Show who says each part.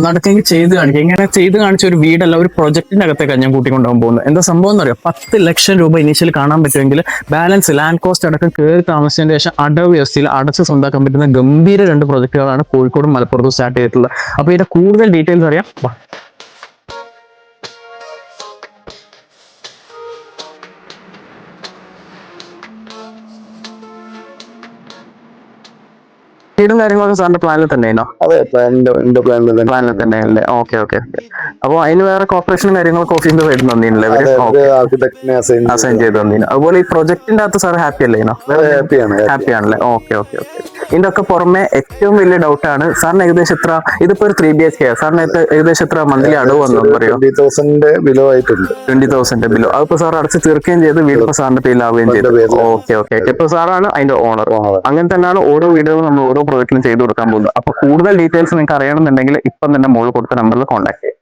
Speaker 1: നടക്കെങ്കിൽ ചെയ്ത് കാണിക്കുക. ഇങ്ങനെ ചെയ്ത് കാണിച്ച ഒരു വീടല്ല, ഒരു പ്രൊജക്ടിന്റെ അകത്തേക്കാണ് ഞാൻ കൂട്ടിക്കൊണ്ടുപോകാൻ പോകുന്നത്. എന്താ സംഭവം എന്ന് അറിയാം, 10 ലക്ഷം രൂപ ഇനീഷ്യൽ കാണാൻ പറ്റുമെങ്കിൽ ബാലൻസ് ലാൻഡ് കോസ്റ്റ് അടക്കം കയറി താമസിച്ചതിന് ശേഷം അടവ് വ്യവസ്ഥയിൽ അടച്ച് സ്വന്താക്കാൻ പറ്റുന്ന ഗംഭീര 2 പ്രൊജക്ടുകളാണ് കോഴിക്കോടും മലപ്പുറത്തും സ്റ്റാർട്ട് ചെയ്തിട്ടുള്ളത്. അപ്പോൾ ഇതിന്റെ കൂടുതൽ ഡീറ്റെയിൽസ് അറിയാം. വീടും കാര്യങ്ങളൊക്കെ സാറിന്റെ പ്ലാനിൽ തന്നെയാണോ?
Speaker 2: അതെ, പ്ലാനിൽ
Speaker 1: തന്നെ അല്ലേ? Okay okay okay. അപ്പോൾ അതിന് വേറെ കോർപ്പറേഷനും കാര്യങ്ങളൊക്കെ ഓഫീസിന്റെ സൈഡിൽ തന്നില്ലേ? അസൈൻ ചെയ്ത് തന്നില്ല. അതുപോലെ ഈ പ്രൊജക്ടിന്റെ അകത്ത് സാർ ഹാപ്പി അല്ലേ? ഹാപ്പി ആണല്ലേ? Okay okay okay. ഇതിന്റെ ഒക്കെ പുറമെ ഏറ്റവും വലിയ ഡൗട്ടാണ് സാറിന് ഏകദേശം എത്ര, ഇതിപ്പോ ഒരു 3 BHK സാറിന് ഏകദേശം എത്ര മന്ത്ലി അടവ് വന്നു പറയോ?
Speaker 2: 20,000 ബിലോ ആയിട്ടുണ്ട്.
Speaker 1: 20,000 ബിലോ. അതിപ്പോ സാർ അടച്ച് തീർക്കുകയും ചെയ്ത് വീട് ഇപ്പൊ സാറിന്റെ പേരിലാവുകയും ചെയ്തു. Okay okay. ഇപ്പൊ സാറാണ് അതിന്റെ ഓണർ. അങ്ങനെ തന്നെയാണ് ഓരോ വീടുകളും നമ്മൾ ഓരോ പ്രോജക്റ്റിലും ചെയ്തു കൊടുക്കാൻ പോകുന്നത്. അപ്പൊ കൂടുതൽ ഡീറ്റെയിൽസ് നിങ്ങൾക്ക് അറിയണമെന്നുണ്ടെങ്കിൽ ഇപ്പം തന്നെ മുകളിൽ കൊടുത്ത നമ്പറിൽ കോൺടാക്ട് ചെയ്യാം.